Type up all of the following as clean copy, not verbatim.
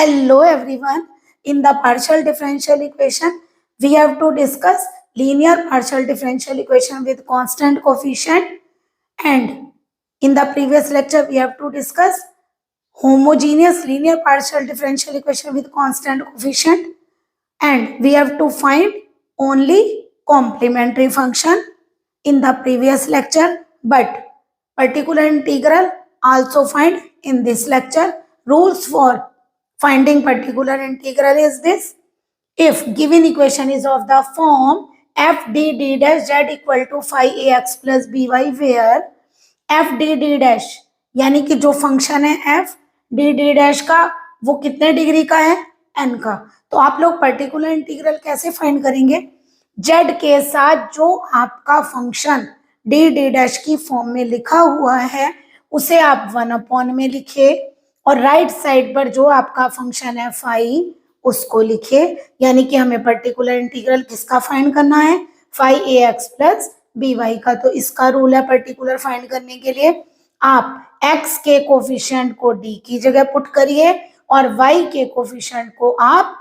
Hello everyone. In the partial differential equation, we have to discuss linear partial differential equation with constant coefficient, and in the previous lecture we have to discuss homogeneous linear partial differential equation with constant coefficient, and we have to find only complementary function in the previous lecture, but particular integral also find in this lecture. Rules for finding particular integral is this: if given equation is of the form f d d dash z equal to phi ax plus by, where f d d dash यानी कि जो function है f d d dash का वो कितने degree का है, n का। तो आप लोग पर्टिकुलर इंटीग्रल कैसे फाइंड करेंगे? z के साथ जो आपका फंक्शन d d डैश की फॉर्म में लिखा हुआ है उसे आप 1 में लिखे, और राइट साइड पर जो आपका फंक्शन है फाई उसको लिखे। यानी कि हमें पर्टिकुलर इंटीग्रल किसका फाइंड करना है? फाई ए एक्स प्लस बी वाई का। तो इसका रूल है पर्टिकुलर फाइंड करने के लिए आप x के कोफिशिएंट को d की जगह पुट करिए और y के कोफिशिएंट को आप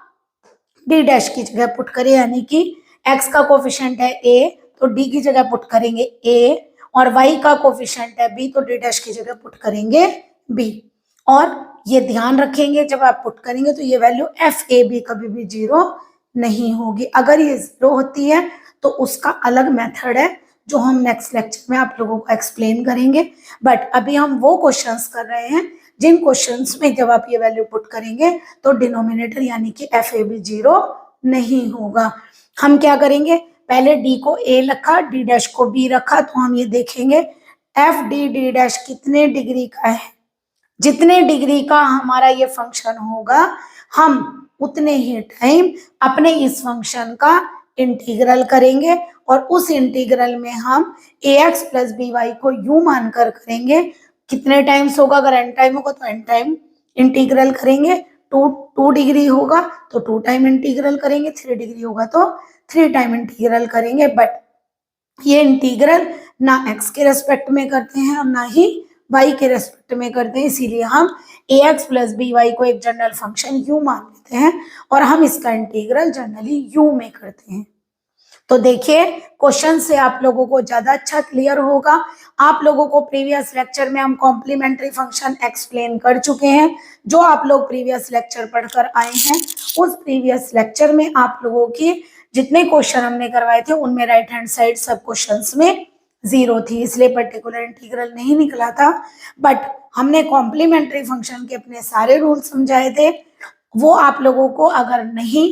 d डैश की जगह पुट करिए। यानी कि x का कोफिशिएंट है a तो d की जगह पुट करेंगे a, और y का कोफिशिएंट है b तो d डैश की जगह पुट करेंगे b। और ये ध्यान रखेंगे जब आप पुट करेंगे तो ये वैल्यू एफ ए बी कभी भी 0 नहीं होगी। अगर ये 0 होती है तो उसका अलग मेथड है जो हम नेक्स्ट लेक्चर में आप लोगों को एक्सप्लेन करेंगे। बट अभी हम वो क्वेश्चंस कर रहे हैं जिन क्वेश्चंस में जब आप ये वैल्यू पुट करेंगे तो डिनोमिनेटर यानी कि एफ ए बी 0 नहीं होगा। हम क्या करेंगे? पहले डी को ए रखा, डी डैश को बी रखा, तो हम ये देखेंगे एफ डी डी डैश कितने डिग्री का है। जितने डिग्री का हमारा ये फंक्शन होगा हम उतने ही टाइम अपने इस फंक्शन का इंटीग्रल करेंगे, और उस इंटीग्रल में हम ए एक्स प्लस बी वाई को यू मानकर करेंगे। कितने टाइम्स होगा? अगर एन टाइम होगा तो एन टाइम इंटीग्रल करेंगे। 2 डिग्री होगा तो 2 टाइम इंटीग्रल करेंगे, 3 डिग्री होगा तो 3 टाइम इंटीग्रल करेंगे। बट ये इंटीग्रल ना एक्स के रेस्पेक्ट में करते हैं और ना ही y के रेस्पेक्ट में करते हैं, इसीलिए हम ए एक्स प्लस बी वाई को एक जनरल फंक्शन u मान लेते हैं और हम इसका इंटीग्रल जनरली u में करते हैं। तो देखिए क्वेश्चन से आप लोगों को ज्यादा अच्छा क्लियर होगा। आप लोगों को प्रीवियस लेक्चर में हम कॉम्प्लीमेंट्री फंक्शन एक्सप्लेन कर चुके हैं। जो आप लोग प्रीवियस लेक्चर पढ़कर आए हैं उस प्रीवियस लेक्चर में आप लोगों की जितने क्वेश्चन हमने करवाए थे उनमें राइट हैंड साइड सब क्वेश्चंस में 0 थी, इसलिए पर्टिकुलर इंटीग्रल नहीं निकला था। बट हमने कॉम्प्लीमेंट्री फंक्शन के अपने सारे रूल समझाए थे। वो आप लोगों को अगर नहीं,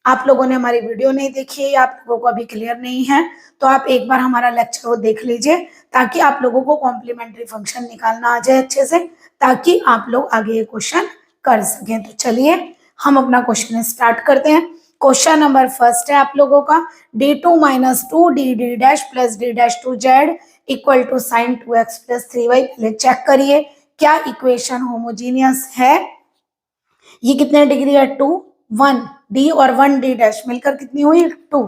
आप लोगों ने हमारी वीडियो नहीं देखी है या आप लोगों को अभी क्लियर नहीं है तो आप एक बार हमारा लेक्चर वो देख लीजिए ताकि आप लोगों को कॉम्प्लीमेंट्री फंक्शन निकालना आ जाए अच्छे से, ताकि आप लोग आगे ये क्वेश्चन कर सकें। तो चलिए हम अपना क्वेश्चन स्टार्ट करते हैं। क्वेश्चन नंबर फर्स्ट है आप लोगों का d2 minus 2 D D dash plus D dash two Z equal to sine 2x plus 3y। पहले चेक करिए क्या इक्वेशन होमोजीनियस है। ये कितने डिग्री है? 2, 1 डी और 1 डी डैश मिलकर कितनी हुई? 2,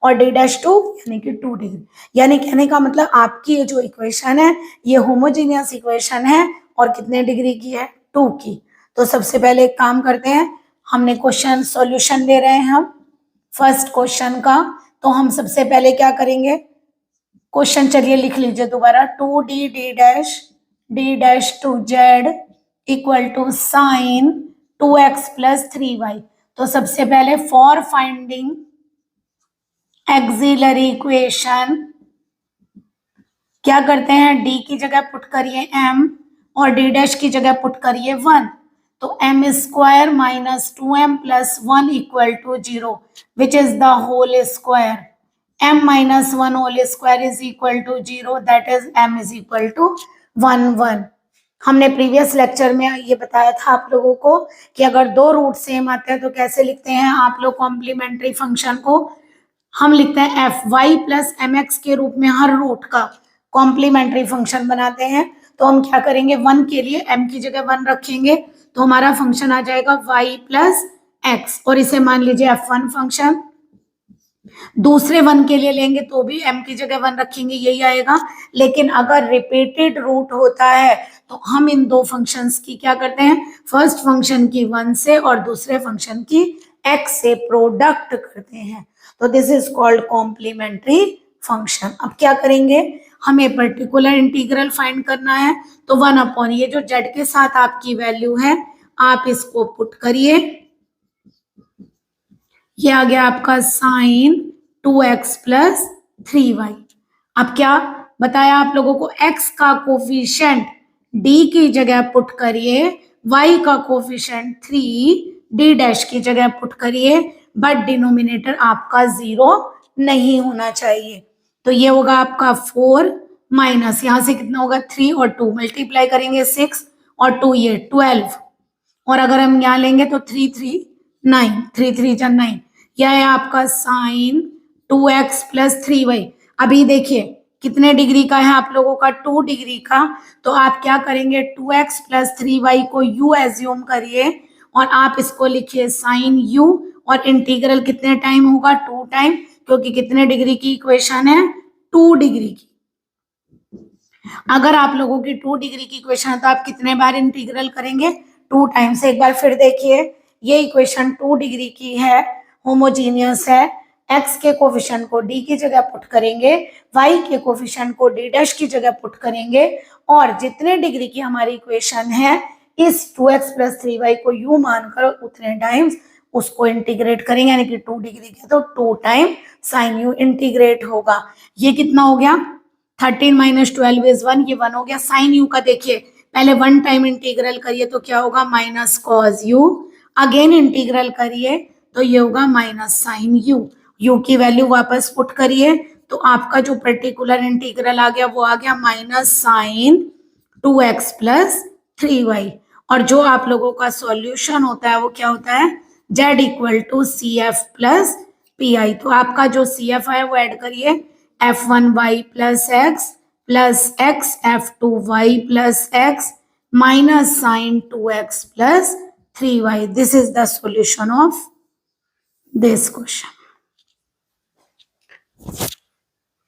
और डी डैश 2 यानी कि 2 डिग्री। यानी कहने का मतलब आपकी ये जो इक्वेशन है ये होमोजीनियस इक्वेशन है और कितने डिग्री की है? 2 की। तो सबसे पहले एक काम करते हैं, हमने क्वेश्चन सॉल्यूशन ले रहे हैं हम फर्स्ट क्वेश्चन का। तो हम सबसे पहले क्या करेंगे? क्वेश्चन चलिए लिख लीजिए दोबारा। 2 D D dash two Z equal to sine 2x plus 3y। तो सबसे पहले फॉर फाइंडिंग एक्सिलरी इक्वेशन क्या करते हैं? d की जगह पुट करिए m और d डैश की जगह पुट करिए 1। तो m square minus 2m plus 1 equal to 0 which is the whole square. m minus 1 whole square is equal to 0, that is m is equal to 1। हमने previous lecture में ये बताया था आप लोगों को कि अगर दो रूट सेम आते हैं तो कैसे लिखते हैं आप लोग कॉम्प्लीमेंट्री फंक्शन को? हम लिखते हैं F Y plus M X के रूप में हर रूट का कॉम्प्लीमेंट्री फंक्शन बनाते हैं। तो हम क्या करेंगे? 1 के लिए m की जगह 1 रखेंगे तो हमारा फंक्शन आ जाएगा y प्लस एक्स, और इसे मान लीजिए f1 फंक्शन। दूसरे वन के लिए लेंगे तो भी m की जगह 1 रखेंगे, यही आएगा। लेकिन अगर रिपीटेड रूट होता है तो हम इन दो फंक्शंस की क्या करते हैं, फर्स्ट फंक्शन की 1 से और दूसरे फंक्शन की x से प्रोडक्ट करते हैं। तो this is called complementary function. अब क्या करेंगे, हमें पर्टिकुलर इंटीग्रल फाइंड करना है। तो 1 अपॉन ये जो z के साथ आपकी वैल्यू है, आप इसको पुट करिए। ये आ गया आपका साइन 2x प्लस 3y। अब क्या बताया आप लोगों को, x का कोफिशिएंट d की जगह पुट करिए, y का कोफिशिएंट 3 d डैश की जगह पुट करिए, बट डिनोमिनेटर आपका 0 नहीं होना चाहिए। तो ये होगा आपका 4 माइनस यहां से कितना होगा 3 और 2 मल्टीप्लाई करेंगे 6 और 2 ये 12। और अगर हम यहाँ लेंगे तो 3 3 9, 3 3 जा 9। यह है आपका साइन 2x प्लस 3y। अभी देखिए कितने डिग्री का है आप लोगों का, 2 डिग्री का। तो आप क्या करेंगे, 2x प्लस 3y को u एज्यूम करिए और आप इसको लिखिए साइन u, और इंटीग्रल कितने टाइम होगा, 2 टाइम, क्योंकि कितने डिग्री की इक्वेशन है, 2 डिग्री की। अगर आप लोगों की 2 डिग्री की इक्वेशन है तो आप कितने बार इंटीग्रल करेंगे, 2 टाइम्स। एक बार फिर देखिए, ये इक्वेशन 2 डिग्री की है, होमोजीनियस है। x के कोफिशिएंट को d की जगह पुट करेंगे, y के कोफिशिएंट को d डैश की जगह पुट करेंगे, और जितने डिग्री की हमारी इक्वेशन है, इस 2x प्लस 3y को u मानकर उतने टाइम्स उसको इंटीग्रेट करेंगे, यानी कि 2 डिग्री के तो 2 टाइम साइन u इंटीग्रेट होगा। ये कितना हो गया, 13 माइनस 12 इज 1, ये 1 हो गया। साइन यू का देखिए, पहले 1 टाइम इंटीग्रल करिए तो क्या होगा, minus cos u. Again integral करिए तो ये होगा माइनस साइन यू। यू की वैल्यू वापस पुट करिए तो आपका जो पर्टिकुलर इंटीग्रल आ गया वो आ गया minus sine 2x plus 3y। और जो आप लोगों का सॉल्यूशन होता है वो क्या होता है, z equal to C F plus P I. तो आपका जो सी एफ है वो ऐड करिए, f1y plus x f2y plus x minus sine 2x plus 3y। This is the solution of this question.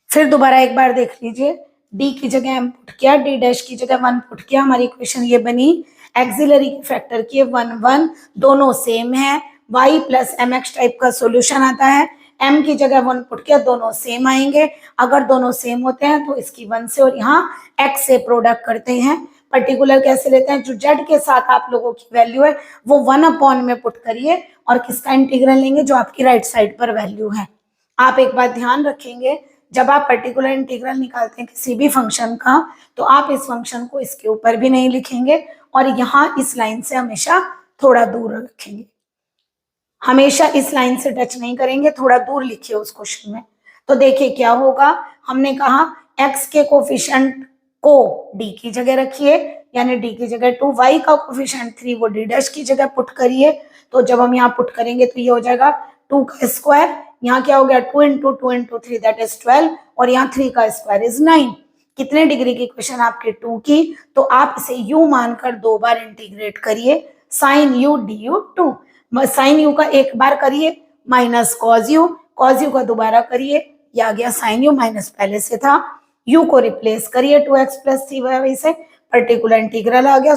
फिर दोबारा एक बार देख लीजिए, d की जगह m पुट किया, d डैश की जगह 1 पुट किया, हमारी इक्वेशन ये बनी। एक्सिलरी के फैक्टर किए 1 1, दोनों सेम है। y plus M X type का सॉल्यूशन आता है, m की जगह 1 पुट किया, दोनों सेम आएंगे। अगर दोनों सेम होते हैं तो इसकी 1 से और यहाँ x से प्रोडक्ट करते हैं। पर्टिकुलर कैसे लेते हैं, जो z के साथ आप लोगों की वैल्यू है वो 1 अपॉन में पुट करिए, और किसका इंटीग्रल लेंगे, जो आपकी राइट साइड पर वैल्यू है। आप एक बात ध्यान रखेंगे, जब आप पर्टिकुलर इंटीग्रल निकालते हैं किसी भी फंक्शन का, तो आप इस फंक्शन को इसके ऊपर भी नहीं लिखेंगे, और यहाँ इस लाइन से हमेशा थोड़ा दूर रखेंगे। हमेशा इस लाइन से टच नहीं करेंगे, थोड़ा दूर लिखिए उस क्वेश्चन में। तो देखिए क्या होगा, हमने कहा x के कोफिशिएंट को d की जगह रखिए, यानी d की जगह 2, y का कोफिशिएंट 3 वो d डैश की जगह पुट करिए। तो जब हम यहाँ पुट करेंगे तो ये हो जाएगा 2 का स्क्वायर, यहाँ क्या हो गया 2 इंटू 2 इंटू 3 दैट इज 12, और यहाँ 3 का स्क्वायर इज 9। कितने डिग्री की इक्वेशन आपके 2 की, तो आप इसे u मानकर 2 बार इंटीग्रेट करिए, sine u du 2। Sine U का एक बार करिए माइनस कॉज यू का दोबारा करिए, ये आ गया साइन यू, माइनस पहले से था। यू को रिप्लेस करिए 2x प्लस 3y से, पर्टिकुलर इंटीग्रल आ गया।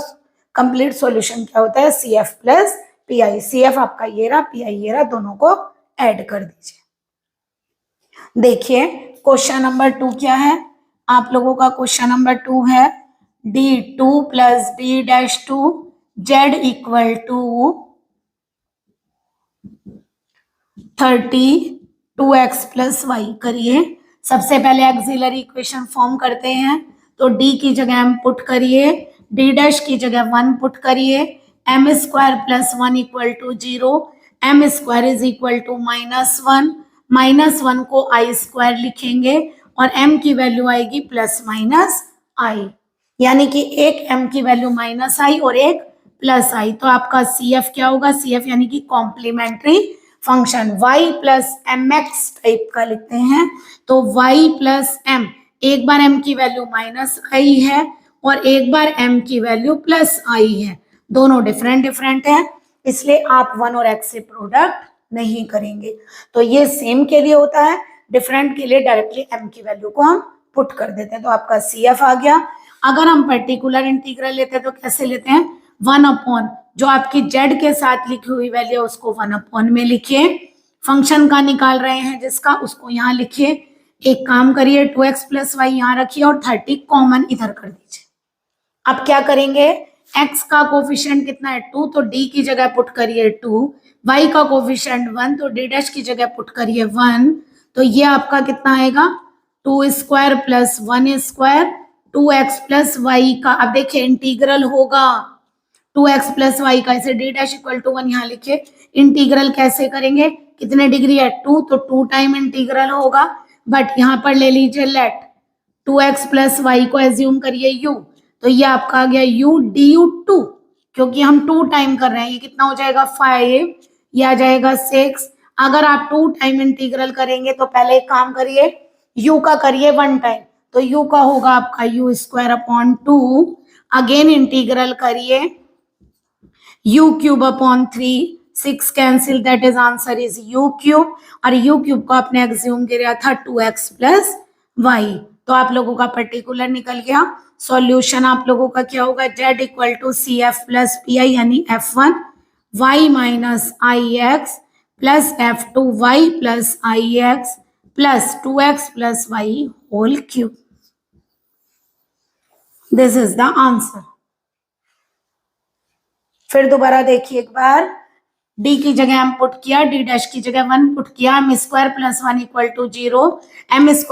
कंप्लीट सॉल्यूशन क्या होता है, C F plus P I. C F आपका ये रहा, पी आई ये रहा, दोनों को ऐड कर दीजिए। देखिए क्वेश्चन नंबर 2 क्या है, आप लोगों का क्वेश्चन नंबर 2 है d2 plus d dash 2 z equal to 32x plus Y. करिए, सबसे पहले एक्सिलरी इक्वेशन फॉर्म करते हैं। तो d की जगह m पुट करिए, d डैश की जगह 1 पुट करिए, m square plus 1 equal to 0, m square is equal to -1, -1 को i स्क्वायर लिखेंगे, और m की वैल्यू आएगी प्लस माइनस i, यानी कि एक m की वैल्यू माइनस i और एक प्लस i। तो आपका सी एफ क्या होगा, सी एफ यानी कि complementary function y plus M X type का लिखते हैं। तो y प्लस m, एक बार m की वैल्यू माइनस आई है और एक बार m की वैल्यू प्लस आई है, दोनों डिफरेंट डिफरेंट है, इसलिए आप 1 और x से प्रोडक्ट नहीं करेंगे। तो ये सेम के लिए होता है, डिफरेंट के लिए डायरेक्टली m की वैल्यू को हम पुट कर देते हैं। तो आपका CF आ गया। अगर हम पर्टिकुलर इंटीग्रल लेते हैं तो कैसे लेते हैं, 1/, जो आपकी z के साथ लिखी हुई वैल्यू है उसको 1/, में लिखिए। फंक्शन का निकाल रहे हैं जिसका, उसको यहाँ लिखिए। एक काम करिए, 2x + y यहाँ रखिए और 30 कॉमन इधर कर दीजिए। अब क्या करेंगे, x का कोफिशिएंट कितना है 2, तो d की जगह पुट करिए 2, y का कोफिशिएंट 1, तो d' की जगह पुट करिए 1। तो ये आपका कितना आएगा, 2² + 1² 2x + y का। अब देखिए इंटीग्रल होगा 2x + y का, इसे d' = 1 यहाँ लिखिए। इंटीग्रल कैसे करेंगे, कितने डिग्री है 2, तो 2 टाइम इंटीग्रल होगा। बट यहाँ पर ले लीजिए लेट 2x + y को एज्यूम करिए u, तो ये आपका आ गया u du2, क्योंकि हम 2 टाइम कर रहे हैं। ये कितना हो जाएगा 5, ये आ जाएगा 6। अगर आप 2 टाइम इंटीग्रल करेंगे तो पहले एक काम करिए, u का करिए 1 टाइम, तो u का होगा आपका u²/2। अगेन इंटीग्रल करिए u³ 6 cancel, that is answer is u³। और u³ को आपने एग्ज्यूम किया था 2x + y, तो आप लोगों का पर्टिकुलर निकल गया। सॉल्यूशन आप लोगों का क्या होगा, z = CF + PI यानी F1 y - ix + F2 y + ix + 2x + y whole cube. This is the answer. फिर दोबारा देखिए एक बार, d की जगह हम पुट किया, d' की जगह 1 पुट किया, m² + 1 = 0, m² =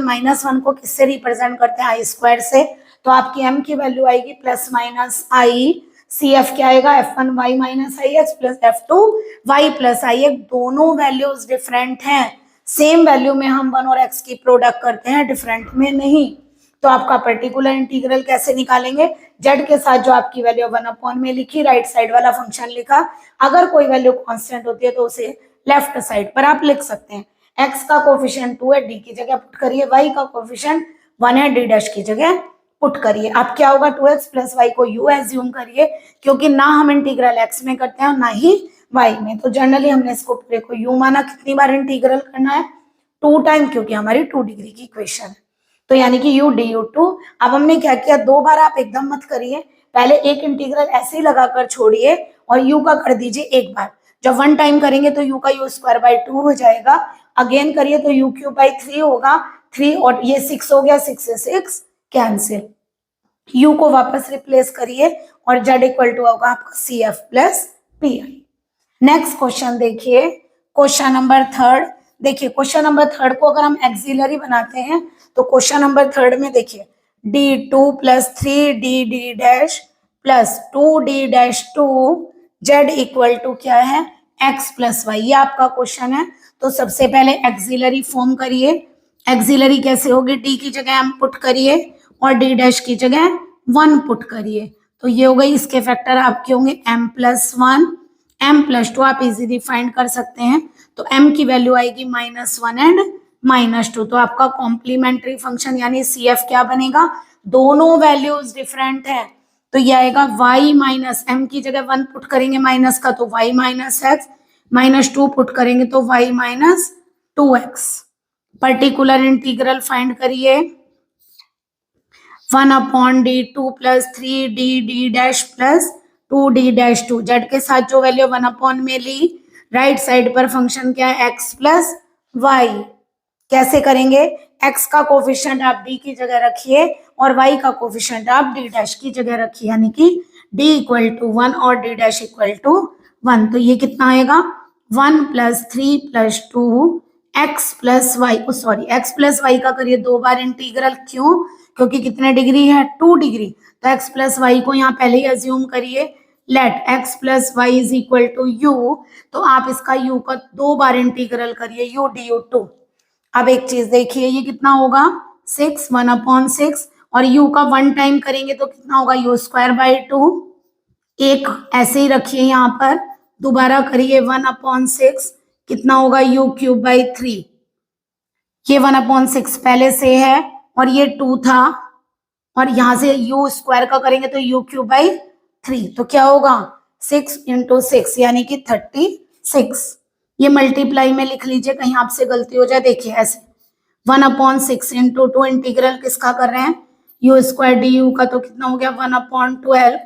-1 को किससे रिप्रेजेंट करते हैं, i² से। तो आपकी m की वैल्यू आएगी +-i, CF क्या आएगा, F1 y - ix + F2 y + ix। दोनों वैल्यूज डिफरेंट हैं, सेम वैल्यू में हम 1 और x की प्रोडक्ट करते हैं, डिफरेंट में नहीं। तो आपका पर्टिकुलर इंटीग्रल कैसे निकालेंगे, z के साथ जो आपकी वैल्यू 1/, में लिखी, राइट साइड वाला फंक्शन लिखा। अगर कोई वैल्यू कांस्टेंट होती है तो उसे लेफ्ट साइड पर आप लिख सकते हैं। x का कोफिशिएंट 2 है, d की जगह पुट करिए, y का कोफिशिएंट 1 है, d' की जगह पुट करिए। अब क्या होगा, 2x + y को u एज्यूम करिए, क्योंकि ना हम इंटीग्रल x में करते हैं और ना ही y में। तो जनरली हमने इसको पूरे को u माना। कितनी बार इंटीग्रल करना है, 2 टाइम, क्योंकि हमारी 2 डिग्री की इक्वेशन है, तो यानी कि u du2। अब हमने क्या किया, 2 बार आप एकदम मत करिए, पहले एक इंटीग्रल ऐसे ही लगाकर छोड़िए और u का कर दीजिए एक बार। जब 1 टाइम करेंगे तो u का u²/2 हो जाएगा। अगेन करिए तो u³ होगा 3, और ये 6 हो गया, 6 से 6 कैंसिल, u को वापस रिप्लेस करिए और z = होगा आपका CF + PI। नेक्स्ट क्वेश्चन देखिए, क्वेश्चन नंबर 3। देखिए क्वेश्चन नंबर 3 को अगर हम एक्सिलरी बनाते हैं तो क्वेश्चन नंबर 3 में देखिए d2 + 3d d' + 2d'2 z = क्या है, x + y, ये आपका क्वेश्चन है। तो सबसे पहले एक्सिलरी फॉर्म करिए। एक्सिलरी कैसे होगी, d की जगह हम पुट करिए और d' की जगह 1 पुट करिए, तो ये हो गई। इसके फैक्टर आपके होंगे m + 1 m + 2, आप इजीली फाइंड कर सकते हैं। तो m की वैल्यू आएगी -1 एंड -2, तो आपका कॉम्प्लीमेंट्री फंक्शन यानी CF क्या बनेगा, दोनों वैल्यूज डिफरेंट है, तो ये आएगा y - m की जगह 1 पुट करेंगे माइनस का, तो y - x, -2 पुट करेंगे तो y - 2x। Particular integral find करिए, 1/d2 + 3d d' + 2d'2, z के साथ जो वैल्यू 1/ में ली, राइट साइड पर फंक्शन क्या है, x + y। कैसे करेंगे, x का कोफिशिएंट आप d की जगह रखिए और y का कोफिशिएंट आप d' की जगह रखिए, यानी कि d = 1 और d' = 1। तो ये कितना आएगा, 1 + 3 + 2 x + y, sorry x + y का करिए 2 बार इंटीग्रल, क्यों, क्योंकि कितने डिग्री है, 2 डिग्री। तो x + y को यहाँ पहले ही एज्यूम करिए, लेट x + y = u, तो आप इसका u का 2 बार इंटीग्रल करिए, u du2। अब एक चीज देखिए, ये कितना होगा 6, 1/6, और u का 1 टाइम करेंगे तो कितना होगा, u²/2। एक ऐसे ही रखिए यहाँ पर, दोबारा करिए 1/6, कितना होगा u³ 3। ये 1/6 पहले से है और ये 2 था, और यहां से u² का करेंगे तो u³ 3, तो क्या होगा 6 × 6 यानी कि 32। 6। ये मल्टीप्लाई में लिख लीजिए, कहीं आपसे गलती हो जाए। देखिए ऐसे 1/6 इंटू 2 इंटीग्रल किसका कर रहे हैं, यू स्क्वायर डी यू का, तो कितना हो गया 1/12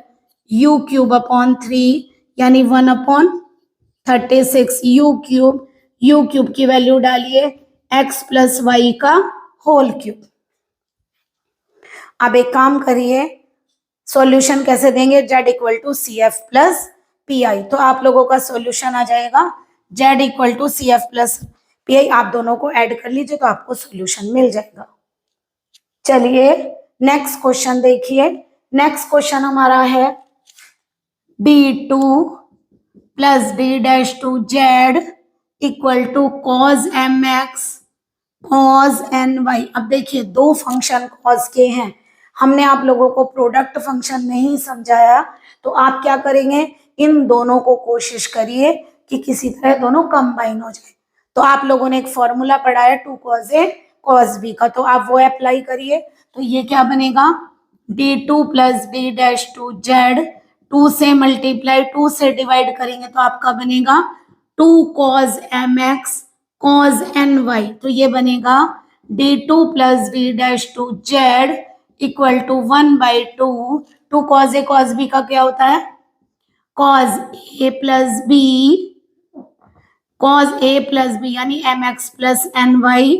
यू क्यूब अपॉन 3 यानी 1/36 यू क्यूब की वैल्यू डालिए x प्लस वाई का होल क्यूब। अब एक काम करिए, सॉल्यूशन कैसे देंगे, z equal to C F plus P I. तो आप लोगों का सॉल्यूशन आ जाएगा z equal to C F plus P I. आप दोनों को ऐड कर लीजिए तो आपको सॉल्यूशन मिल जाएगा। चलिए नेक्स्ट क्वेश्चन देखिए। नेक्स्ट क्वेश्चन हमारा है d2 plus d-2z equal to cos mx cos ny। अब देखिए दो फंक्शन कॉज के हैं, हमने आप लोगों को प्रोडक्ट फंक्शन नहीं समझाया, तो आप क्या करेंगे, इन दोनों को कोशिश करिए कि किसी तरह दोनों कंबाइन हो जाए। तो आप लोगों ने एक फॉर्मूला पढ़ा है 2 cos a cos b का, तो आप वो अप्लाई करिए। तो ये क्या बनेगा, d2 प्लस d-2z, 2 से मल्टीप्लाई 2 से डिवाइड करेंगे तो आपका बनेगा 2 cos mx cos ny। तो ये बनेगा d2 plus d-2z equal to 1/2 2 cos a cos b का क्या होता है, cos a plus b, cos a plus b यानी mx plus ny,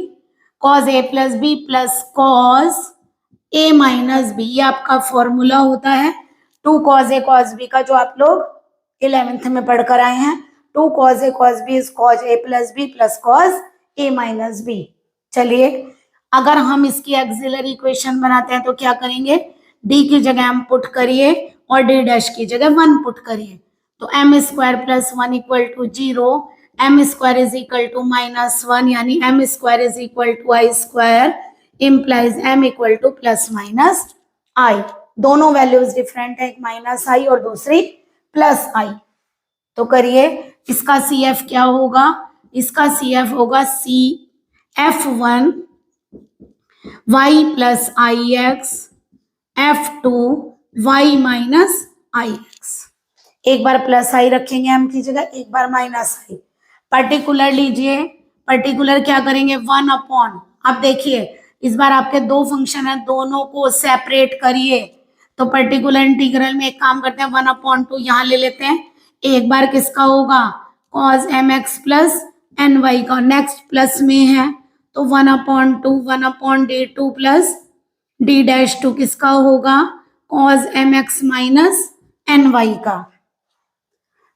cos a plus b plus cos a minus b। ये आपका फॉर्मूला होता है 2 cos a cos b का, जो आप लोग 11th में पढ़कर आए हैं। 2 cos a cos b is cos a plus b plus cos a minus b। चलिए अगर हम इसकी एक्सिलरी इक्वेशन बनाते हैं तो क्या करेंगे, d की जगह हम पुट करिए और d डैश की जगह 1 पुट करिए। तो m square plus 1 equal to 0, m square is equal to -1 यानी m square is equal to i square implies m equal to plus minus i. दोनों वैल्यूज डिफरेंट है, एक माइनस आई और दूसरी प्लस आई। तो करिए इसका CF क्या होगा, इसका CF होगा CF1 y प्लस आई एक्स F2 y माइनस आई एक्स। एक बार प्लस आई रखेंगे m की जगह, एक बार माइनस आई। पर्टिकुलर लीजिए, पर्टिकुलर क्या करेंगे 1 अपॉन। अब देखिए इस बार आपके दो फंक्शन है, दोनों को सेपरेट करिए। तो पर्टिकुलर इंटीग्रल में एक काम करते हैं 1/2 यहाँ ले लेते हैं। एक बार किसका होगा cos mx प्लस ny का, नेक्स्ट प्लस में है तो 1/2 1/d2 प्लस d-2 किसका होगा cos mx माइनस ny का।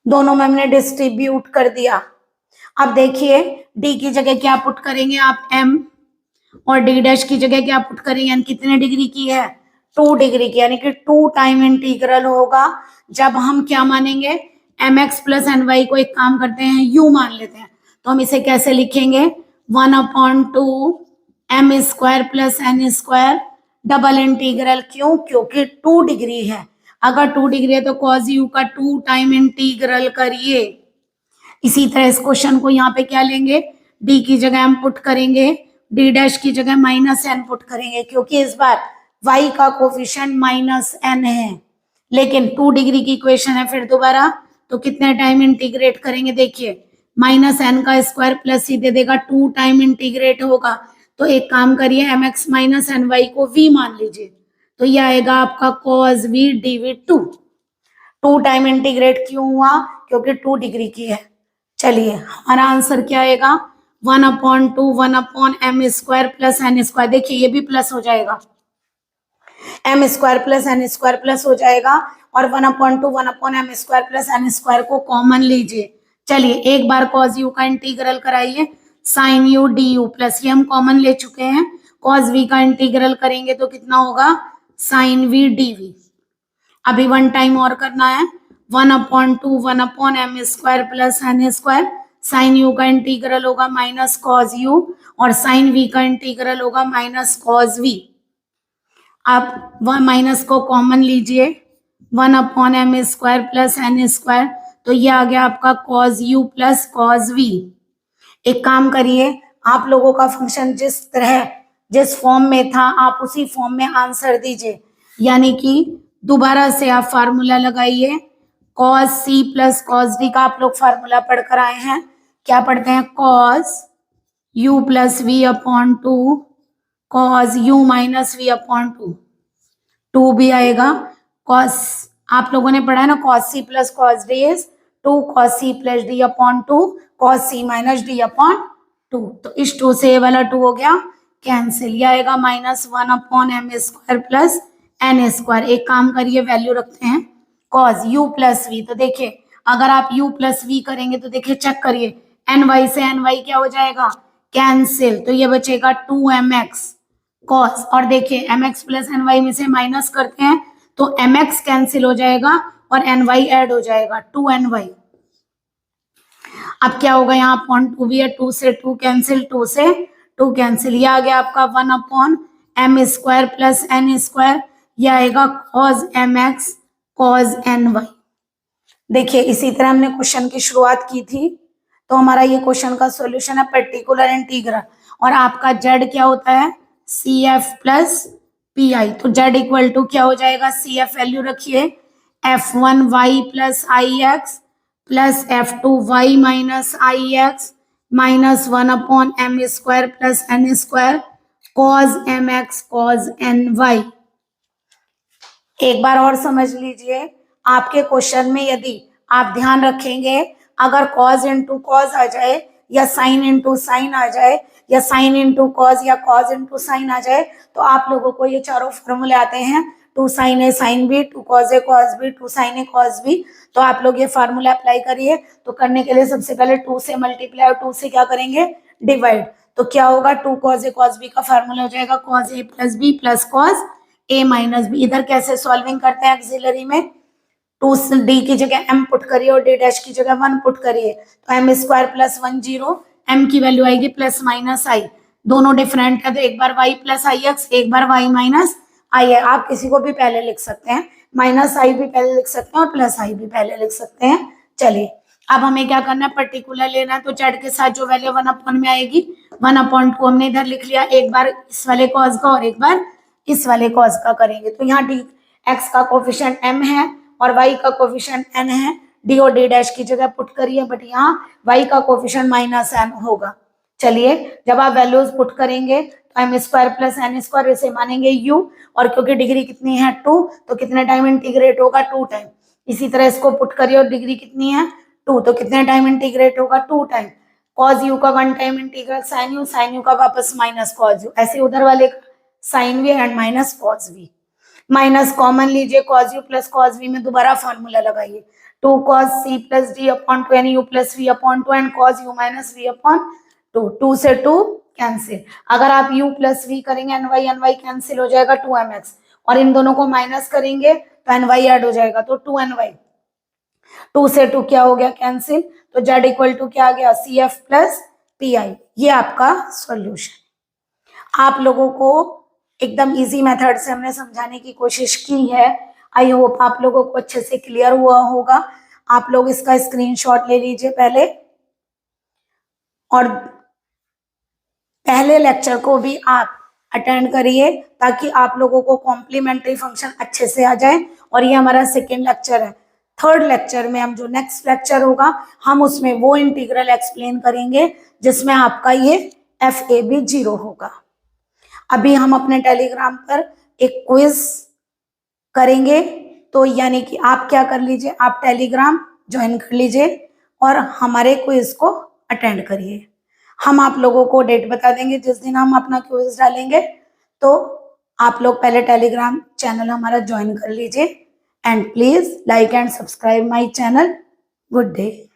दोनों में हमने डिस्ट्रीब्यूट कर दिया। अब देखिए d की जगह क्या पुट करेंगे आप m, और d' की जगह क्या पुट करेंगे, यानी कितने डिग्री की है 2 डिग्री की, यानी कि 2 टाइम इंटीग्रल होगा। जब हम क्या मानेंगे mx प्लस ny को एक काम करते हैं u मान लेते हैं, तो हम इसे कैसे लिखेंगे 1/2 m square plus n square double integral. क्यों, क्योंकि 2 डिग्री है। अगर 2 डिग्री है तो cos u का 2 टाइम इंटीग्रल करिए। इसी तरह इस क्वेश्चन को यहाँ पे क्या लेंगे, d की जगह हम पुट करेंगे, d' की जगह -n पुट करेंगे, क्योंकि इस बार y का कोफिशिएंट -n है, लेकिन 2 डिग्री की इक्वेशन है। फिर दोबारा तो कितने टाइम इंटीग्रेट करेंगे, देखिए -n का स्क्वायर प्लस ही दे देगा, 2 टाइम इंटीग्रेट होगा। तो एक काम करिए mx माइनस ny को v मान लीजिए, तो ये आएगा आपका cos v dv2। 2 time integrate क्यों हुआ, क्योंकि 2 डिग्री की है। चलिए हमारा आंसर क्या आएगा 1/2 1/m square plus n square. देखिए ये भी प्लस हो जाएगा, m square plus n square plus हो जाएगा, और 1/2 1/m square plus n square को कॉमन लीजिए। चलिए एक बार cos u का इंटीग्रल कराइए, sin u du प्लस ये हम कॉमन ले चुके हैं, cos v का इंटीग्रल करेंगे तो कितना होगा sin v dv। अभी 1 टाइम और करना है, 1/2 1/m square plus n square, sin u का इंटीग्रल होगा माइनस cos u, और sin v का इंटीग्रल होगा माइनस cos v। आप माइनस को कॉमन लीजिए, 1/m square plus n square, तो ये आ गया आपका cos u plus cos v। एक काम करिए, आप लोगों का फंक्शन जिस तरह जिस फॉर्म में था आप उसी फॉर्म में आंसर दीजिए, यानी कि दोबारा से आप फार्मूला लगाइए cos C plus cos D का आप लोग फार्मूला पढ़कर आए हैं। क्या पढ़ते हैं? Cos u plus v upon two, cos u minus v upon two, two भी आएगा। कॉस आप लोगों ने पढ़ा है ना, cos C plus cos D is two cos C plus D upon two cos C minus D upon two. तो इस टू से ये वाला टू हो गया कैंसिल, ये आएगा -1 upon m square plus n square. एक काम करिए, वैल्यू रखते हैं कॉस u प्लस वी। तो देखिए अगर आप u प्लस वी करेंगे तो देखिए चेक करिए, एन वाई से एन वाई क्या हो जाएगा? कैंसिल। तो ये बचेगा 2mx कॉस, और देखिए mx प्लस एन वाई में से माइनस करते हैं तो mx कैंसिल हो जाएगा और एन वाई एड हो जाएगा 2ny। अब क्या होगा? यहाँ अपॉन टू भी है, टू से टू कैंसिल, टू से टू कैंसिल, ये आ गया आपका 1 upon m square plus n square, ये आएगा कॉस mx कॉस ny। देखिए इसी तरह हमने क्वेश्चन की शुरुआत की थी, तो हमारा ये क्वेश्चन का सॉल्यूशन है पर्टिकुलर इंटीग्रल, और आपका z क्या होता है? CF plus PI। तो z इक्वल टू क्या हो जाएगा? CF वैल्यू रखिए F1y plus IX plus F2y minus IX minus 1 upon m square plus n square cos mx cos ny। एक बार और समझ लीजिए, आपके क्वेश्चन में यदि आप ध्यान रखेंगे, अगर कॉस इंटू कॉस आ जाए या साइन इंटू साइन आ जाए या साइन इंटू कॉस या कॉस इंटू साइन आ जाए, तो आप लोगों को ये चारों फॉर्मूले आते हैं, two sine A sine B, two cos A cos B, two sine A cos B. तो आप लोग ये फार्मूला अप्लाई करिए। तो करने के लिए सबसे पहले टू से मल्टीप्लाई और टू से क्या करेंगे? डिवाइड। तो क्या होगा? Two cos A cos B का फार्मूला हो जाएगा cos A plus B plus cos A minus B. इधर कैसे सॉल्विंग करते हैं एक्सिलरी में? टू डी की जगह m पुट करिए और डी डैश की जगह 1 पुट करिए, तो एम स्क्वायर प्लस 1 0, m की वैल्यू आएगी प्लस माइनस आई, दोनों डिफरेंट है तो एक बार y प्लस आई एक्स, एक बार y माइनस आई है। आप किसी को भी पहले लिख सकते हैं, माइनस आई भी पहले लिख सकते हैं और प्लस आई भी पहले लिख सकते हैं। चलिए अब हमें क्या करना है? पर्टिकुलर लेना है। तो z के साथ जो वैल्यू 1 अपॉन में आएगी 1 अपॉन 2 हमने इधर लिख लिया, एक बार इस वाले कॉस का और एक बार इस वाले कॉस का करेंगे। तो यहाँ डी एक्स का कोफिशिएंट m है और y का कोफिशिएंट n है, d और d डैश की जगह पुट करिए, बट यहाँ y का कोफिशिएंट माइनस n होगा। चलिए जब आप वैल्यूज पुट करेंगे तो m square plus n square इसे मानेंगे u, और क्योंकि डिग्री कितनी है 2, तो कितने टाइम इंटीग्रेट होगा? 2 टाइम। इसी तरह इसको पुट करिए और डिग्री कितनी है 2, तो कितने टाइम इंटीग्रेट होगा? 2 टाइम। कॉस u का 1 टाइम इंटीग्रल साइन u का वापस माइनस कॉस u, ऐसे उधर वाले का sine v and minus cos v। Minus common लीजिए, cos u plus cos v में दोबारा फॉर्मूला लगाइए, two cos C plus D upon two and u plus v upon two and cos u minus v upon two, two से two cancel. अगर आप u plus v करेंगे एन वाई cancel हो जाएगा 2mx, और इन दोनों को माइनस करेंगे तो एन वाई ऐड हो जाएगा तो 2ny। 2 से 2 क्या हो गया? कैंसिल। तो z इक्वल टू क्या आ गया? CF plus PI। ये आपका सॉल्यूशन। आप लोगों को एकदम इजी मेथड से हमने समझाने की कोशिश की है। आई होप आप लोगों को अच्छे से क्लियर हुआ होगा। आप लोग इसका स्क्रीनशॉट ले लीजिए पहले, और पहले लेक्चर को भी आप अटेंड करिए ताकि आप लोगों को कॉम्प्लीमेंट्री फंक्शन अच्छे से आ जाए। और ये हमारा सेकेंड लेक्चर है। थर्ड लेक्चर में हम जो नेक्स्ट लेक्चर होगा हम उसमें वो इंटीग्रल एक्सप्लेन करेंगे जिसमें आपका ये FAB 0 होगा। अभी हम अपने टेलीग्राम पर एक क्विज करेंगे, तो यानी कि आप क्या कर लीजिए, आप टेलीग्राम ज्वाइन कर लीजिए और हमारे क्विज को अटेंड करिए। हम आप लोगों को डेट बता देंगे जिस दिन हम अपना क्विज डालेंगे, तो आप लोग पहले टेलीग्राम चैनल हमारा ज्वाइन कर लीजिए। And please like and subscribe my channel. Good day.